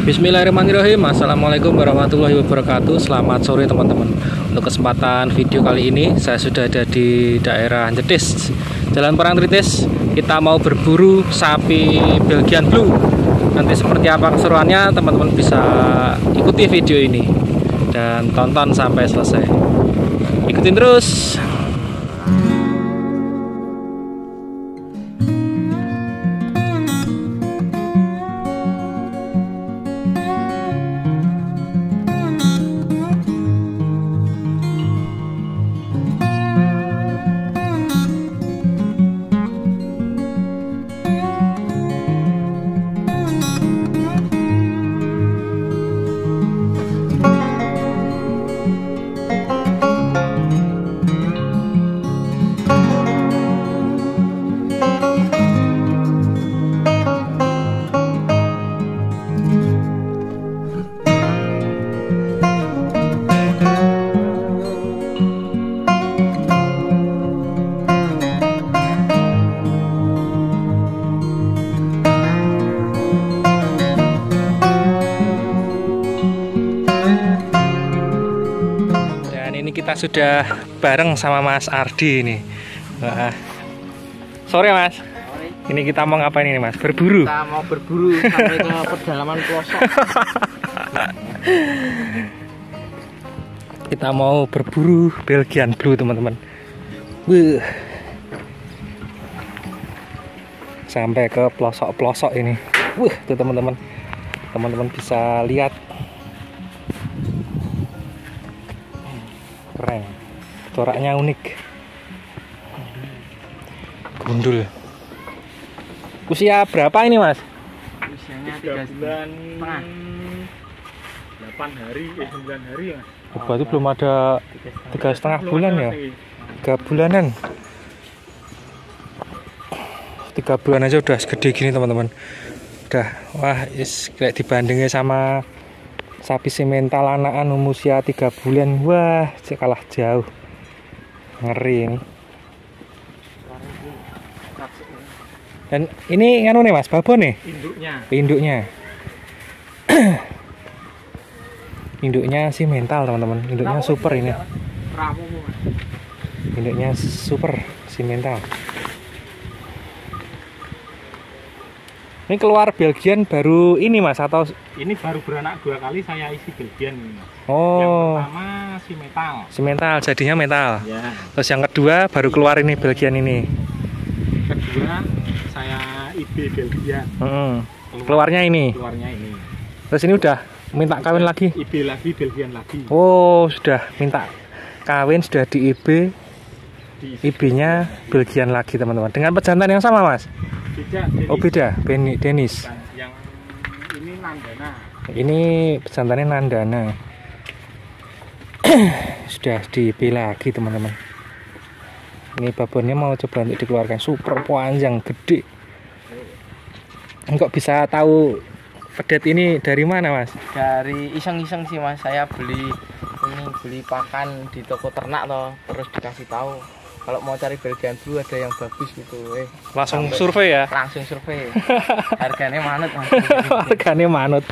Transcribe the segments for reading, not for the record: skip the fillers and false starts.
Bismillahirrahmanirrahim. Assalamualaikum warahmatullahi wabarakatuh. Selamat sore teman-teman. Untuk kesempatan video kali ini saya sudah ada di daerah Jetis, Jalan Parangtritis. Kita mau berburu sapi Belgian Blue. Nanti seperti apa keseruannya, teman-teman bisa ikuti video ini dan tonton sampai selesai. Ikutin terus. Kita sudah bareng sama Mas Ardi ini. Sore Mas. Sore. Ini kita mau ngapain ini Mas? Berburu. Kita mau berburu sampai ke pedalaman pelosok. Kita mau berburu Belgian Blue teman-teman. Sampai ke pelosok-pelosok ini. Tuh teman-teman. Teman-teman bisa lihat. Keren, coraknya unik, gundul. Usia berapa ini Mas? Usianya 3 bulan 8 hari, 9 hari ya. Berarti belum ada 3,5 bulan ya? 3 bulanan. 3 bulan aja udah segede gini teman-teman. Udah, wah, kayak dibandingin sama sapi simental anakan usia 3 bulan, wah kalah jauh, ngeri ini. Dan ini nganu nih Mas, babon nih? Induknya. Induknya simental teman-teman, induknya super ini. Induknya super simental. Ini keluar Belgian baru ini Mas atau ini baru beranak 2 kali saya isi Belgian ini Mas. Oh. Yang pertama si metal. Si metal jadinya metal. Ya. Terus yang kedua baru keluar ini Belgian ini. Kedua saya IB Belgian. Keluarnya ini. Keluarnya ini. Terus ini udah minta kawin lagi. IB lagi Belgian lagi. Oh, sudah minta kawin, sudah di IB. IB-nya Belgian lagi teman-teman. Dengan pejantan yang sama Mas? Beda. Oh beda, Denis. Yang ini Nandana. Ini pejantannya Nandana. Sudah di IB lagi teman-teman. Ini babonnya mau coba untuk dikeluarkan, super panjang, gede. Enggak bisa tahu pedet ini dari mana Mas? Dari iseng-iseng sih Mas, saya beli pakan di toko ternak toh, terus dikasih tahu kalau mau cari Belgian Blue ada yang bagus gitu. Langsung survei ya? Langsung survei. Harganya manut Mas. Harganya manut.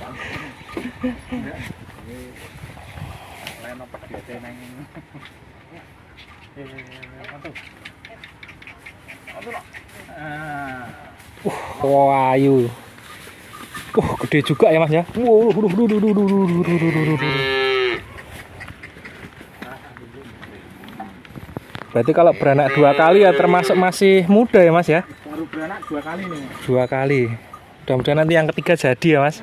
Wah, ayu. Gede juga ya Mas ya. Berarti kalau beranak 2 kali ya termasuk masih muda ya Mas ya? Baru beranak 2 kali nih. 2 kali. Mudah-mudahan nanti yang ketiga jadi ya Mas.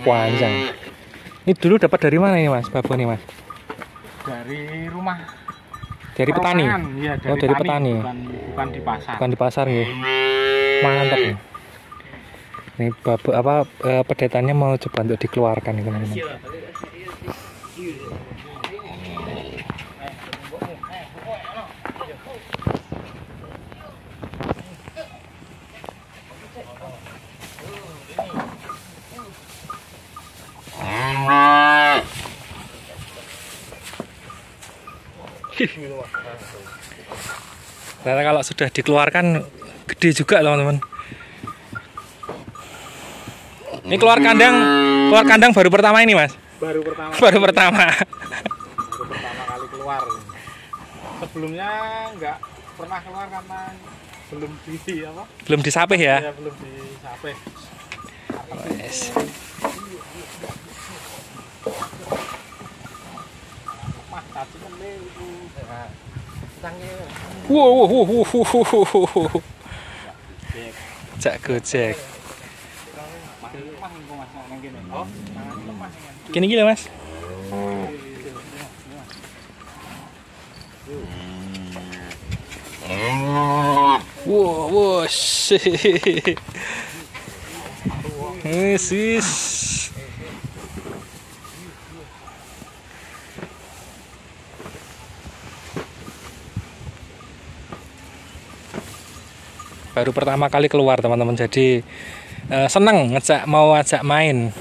Panjang. Ini dulu dapat dari mana ini Mas, babon ini Mas? Dari rumah. Dari petani? Ya, dari petani. Bukan di pasar. Bukan di pasar ya. Mantap nih. Ini pedetannya mau coba untuk dikeluarkan nih teman-teman. Ternyata kalau sudah dikeluarkan gede juga teman-teman. Ini keluar kandang baru pertama ini Mas? Baru pertama. Baru pertama. Baru pertama kali keluar. Sebelumnya nggak pernah keluar karena belum Belum disapih ya? Ya belum disapih. Yes. Mah tadi kan itu. Wow. Jak gojek. Gini gila Mas. Wow, shit. Sis. Baru pertama kali keluar teman-teman, jadi seneng mau ajak main.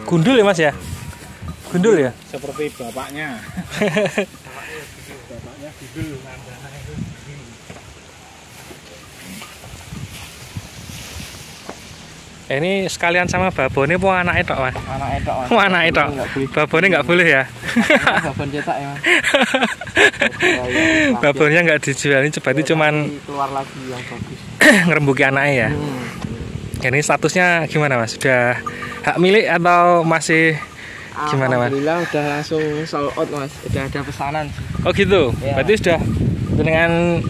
Gundul ya Mas ya? Gundul ya? Seperti bapaknya. Bapaknya gundul. Ini sekalian sama babonnya apa anaknya tok Mas? Anaknya tok Mas. Anaknya tok. Babonnya nggak boleh ya? Babon cetak ya Mas. Babonnya nggak dijual, ini coba itu cuman keluar lagi yang bagus. ngerembuki anaknya ya. Ini statusnya gimana Mas? Sudah hak milik atau masih gimana Mas? Alhamdulillah udah langsung sold out Mas. Udah ada pesanan. Oh gitu. Ya. Berarti sudah dengan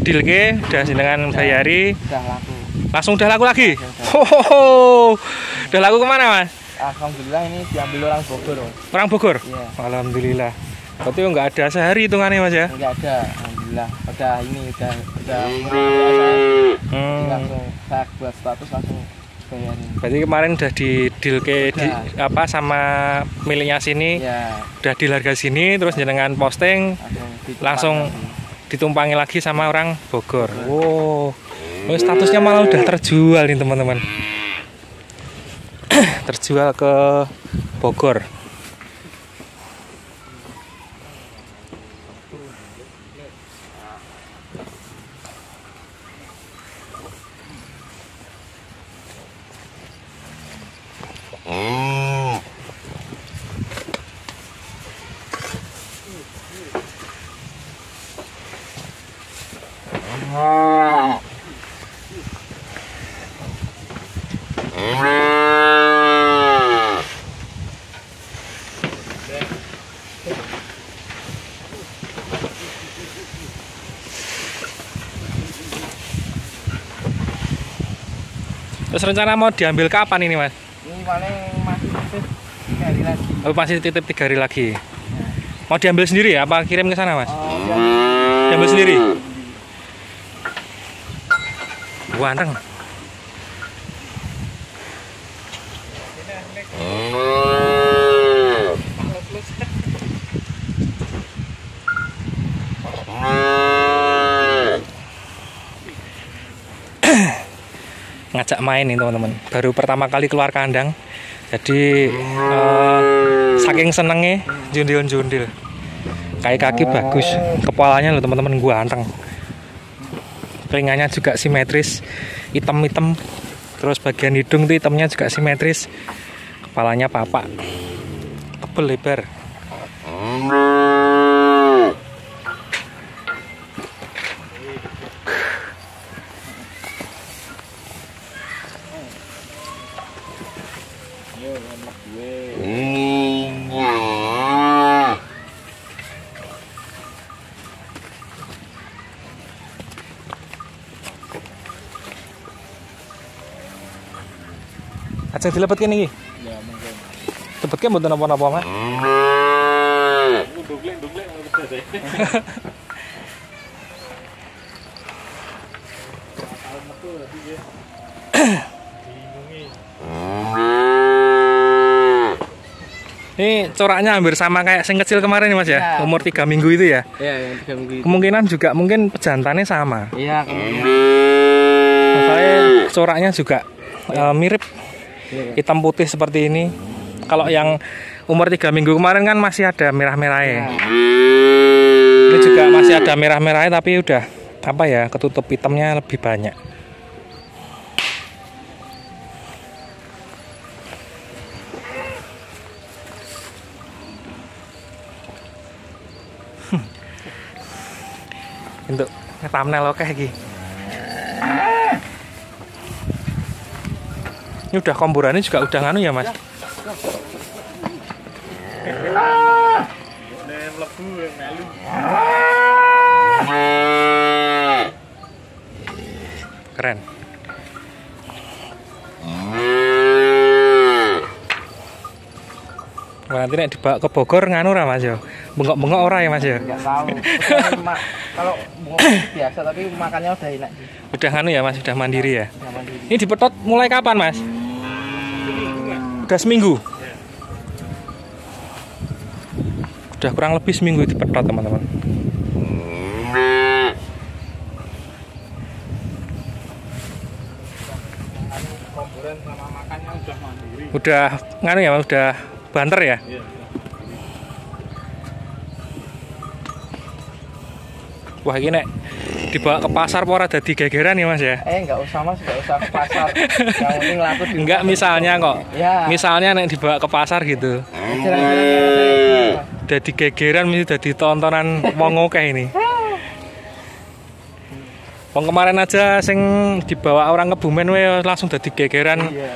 deal udah dengan bayari. Udah laku. Langsung udah laku lagi. Hohoho. Udah laku kemana Mas? Alhamdulillah ini diambil orang Bogor Mas. Orang Bogor? Iya. Alhamdulillah. Berarti nggak ada sehari hitungannya Mas ya? Enggak ada, alhamdulillah. Udah langsung saya buat status langsung bayarin. Berarti kemarin udah di deal sama miliknya sini. Ya, Udah di harga sini, terus jenengan posting langsung ditumpangi lagi sama orang Bogor. Wow. Oh, statusnya malah udah terjual nih teman-teman. Terjual ke Bogor. Terus rencana mau diambil kapan ini Mas? ini paling masih titip 3 hari lagi. Oh, masih titip 3 hari lagi. Mau diambil sendiri ya? Apa kirim ke sana Mas? Ya. Diambil sendiri. Ganteng. Ngajak main nih teman-teman, baru pertama kali keluar kandang, jadi saking senengnya jundil-jundil. Kaki bagus, kepalanya loh teman-teman ganteng, telingannya juga simetris, hitam-hitam, terus bagian hidung tuh hitamnya juga simetris, kepalanya papak, tebel lebar. Aja dilepetke niki. Ya mungkin. Lepetke mboten napa-napa, Mas. Duglek Ini coraknya hampir sama kayak sing kecil kemarin nih Mas ya. Ya. Umur 3 minggu itu ya. Iya, yang 3 minggu itu. Kemungkinan juga mungkin pejantannya sama. Iya, kemudian. Makanya coraknya juga mirip Iya. hitam putih seperti ini. Kalau yang umur 3 minggu kemarin kan masih ada merah-merahnya. Ini juga masih ada merah-merahnya tapi udah apa ya, ketutup hitamnya lebih banyak. Untuk thumbnail oke iki. Ini udah komburannya juga udah nganu ya Mas. Keren. Wah, nanti nek dibawa ke Bogor nganu ra Mas ya. Bengok-bengok ora ya Mas ya. Enggak tahu. Kalau biasa tapi makannya udah enak sih. Udah nganu ya Mas, udah mandiri ya. Udah mandiri. Ini dipetot mulai kapan Mas? Udah seminggu. Udah kurang lebih seminggu dipetot teman-teman. Komburan sama makannya udah mandiri. Udah nganu ya Mas, udah banter ya. Iya. Wah ini nek dibawa ke pasar pora dadi gegeran ya Mas ya. Enggak usah Mas, enggak usah ke pasar. Yang penting laku di Enggak, rumah. misalnya kok. Ya. Misalnya nek dibawa ke pasar gitu. Dadi gegeran mesti dadi tontonan wong akeh ini. Wong kemarin aja sing dibawa orang Kebumen we langsung dadi gegeran. Iya.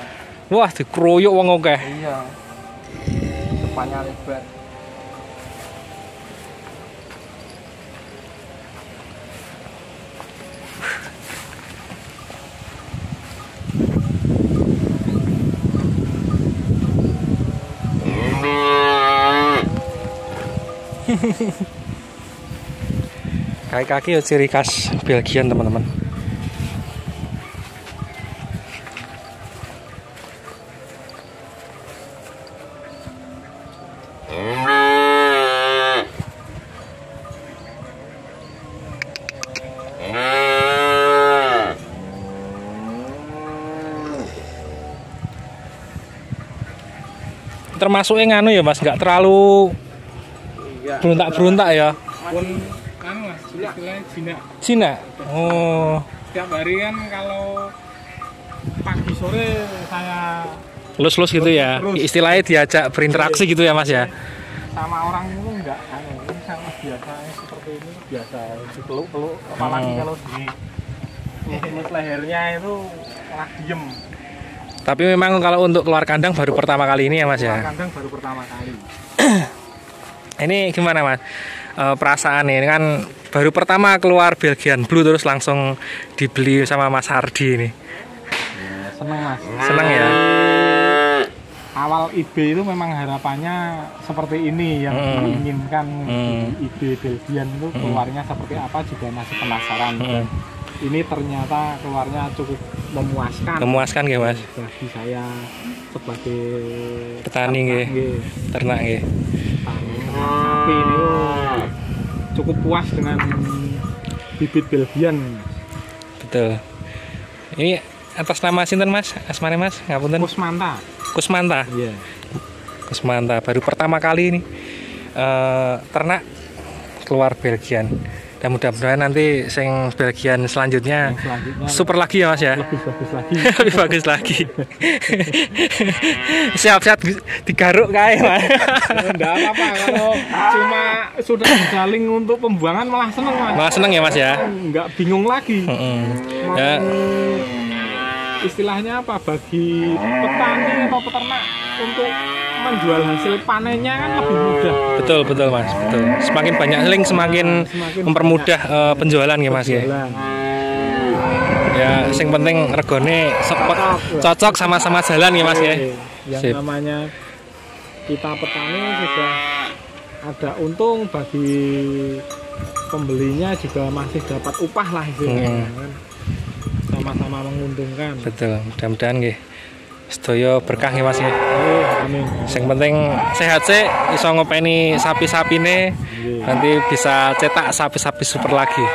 Wah, dikeroyok wong akeh. Iya. Depannya lebar. Kaki-kaki ciri khas Belgian teman-teman. Termasuk yang anu ya Mas, nggak terlalu Iya. beruntak-beruntak ya. Pun kan Mas, istilahnya jinak. Cina. Oh, Setiap hari kan kalau pagi sore saya lus-lus gitu ya. Terus. Istilahnya diajak berinteraksi gitu ya Mas ya. sama orang itu enggak ini sangat biasa seperti ini biasa dipeluk-peluk apalagi kalau di lus lehernya itu malah diem. Tapi memang kalau untuk keluar kandang baru pertama kali ini ya Mas ya. Kandang baru pertama kali. Ini gimana Mas? Perasaan ini kan baru pertama keluar Belgian Blue terus langsung dibeli sama Mas Hardi ini. Ya, seneng Mas. Seneng ya? Awal IB itu memang harapannya seperti ini yang diinginkan di IB Belgian itu keluarnya seperti apa juga masih penasaran. Dan ini ternyata keluarnya cukup memuaskan. Memuaskan ya Mas? Bagi saya sebagai Petani nggih. Ternak nggih. Sapi ini cukup puas dengan bibit Belgian. Betul. Ini atas nama sinten Mas? Asmane Mas? Ngapunten. Kusmanta. Kusmanta. Iya. Kusmanta baru pertama kali ini ternak keluar Belgian. Dan mudah-mudahan nanti sing Belgian selanjutnya Selanjutnya super lagi ya Mas ya. lebih bagus lagi. Lebih bagus lagi. Siap-siap digaruk kae Mas. Enggak apa-apa kalau cuma sudah disaling untuk pembuangan malah seneng Mas. Malah seneng ya Mas ya. Enggak bingung lagi. Mau Ya. istilahnya apa bagi petani atau peternak untuk menjual hasil panennya kan lebih mudah. Betul betul Mas, betul. Semakin banyak seling semakin mempermudah penjualan ya Mas ya. Jalan. Ya, sing penting regone cocok sama-sama jalan ya Mas ya. Yang Sip. namanya kita petani sudah ada untung, bagi pembelinya juga masih dapat upah lah istilahnya kan. Sama-sama menguntungkan. Betul, mudah-mudahan nggih. Sedaya berkah ya Mas ya. Amin. Yang penting sehat sih, iso ngopeni sapi-sapine. Nanti bisa cetak sapi-sapi super lagi.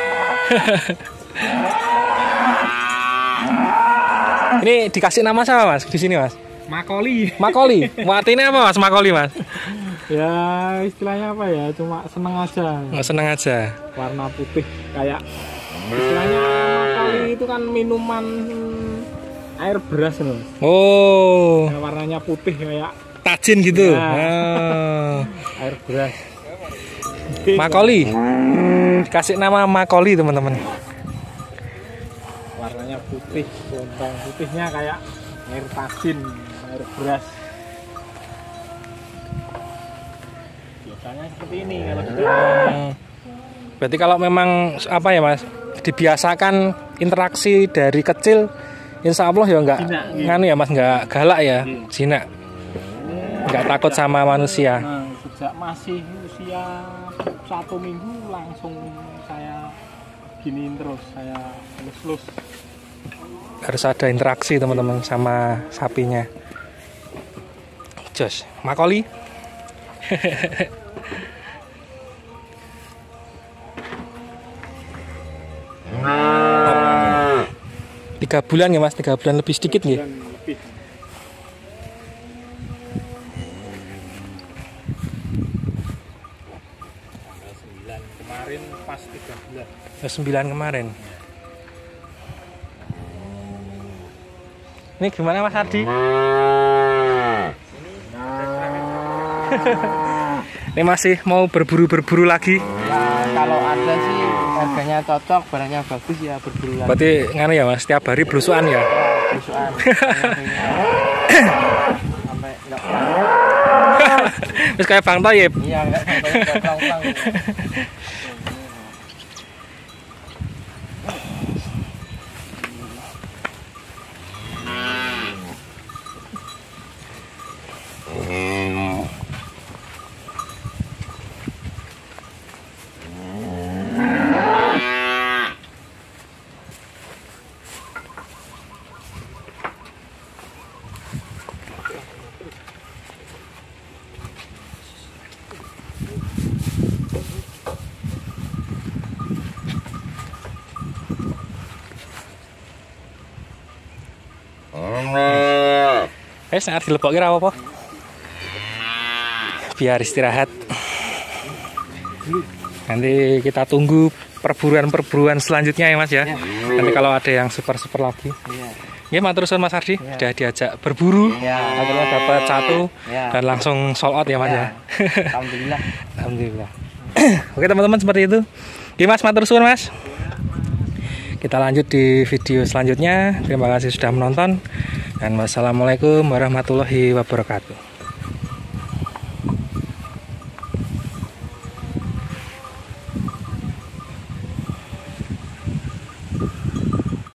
Ini dikasih nama siapa Mas di sini Mas? Makoli. Makoli. Artinya apa Mas Makoli Mas? Ya istilahnya apa ya? Cuma seneng aja. Nggak seneng aja. Warna putih kayak istilahnya makoli itu kan minuman air beras loh. Oh. Warnanya putih kayak Tajin gitu. Ya. Oh. air beras. Makoli. Dikasih nama Makoli teman-teman. Warnanya putih, lontong putihnya kayak air tajin, air beras. Biasanya seperti ini kalau Berarti kalau memang apa ya Mas, dibiasakan interaksi dari kecil, insya Allah ya enggak Jinak, iya. nganu ya Mas, enggak galak ya, jinak, enggak takut sama manusia. Nah, sejak masih usia 1 minggu langsung saya giniin terus, saya lus-lus. Harus ada interaksi teman-teman sama sapinya. Jos, Makoli. 3 bulan ya Mas, 3 bulan lebih sedikit nggih. Lebih. Tanggal 9 kemarin pas 3 bulan. 9 kemarin. Ini gimana Mas Ardi? Ini masih mau berburu-berburu lagi. Ya kalau ada sih harganya cocok, barangnya bagus ya berburu lagi. Berarti nganu ya Mas, setiap hari belusuan ya? Berusuhan. Sampai enggak Terus kayak Bang Toyib. iya enggak sampai pulang-pulang. Sangat dilepok kira apa? Biar istirahat. Nanti kita tunggu perburuan-perburuan selanjutnya ya Mas ya. Nanti kalau ada yang super-super lagi. Iya. Ya matur suwun Mas Ardi, sudah diajak berburu. Ya. Akhirnya dapat 1 Ya. dan langsung sold out ya Mas ya. Alhamdulillah. Alhamdulillah. Oke teman-teman, seperti itu. Oke Mas, matur suwun Mas. Kita lanjut di video selanjutnya. Terima kasih sudah menonton. Dan wassalamualaikum warahmatullahi wabarakatuh.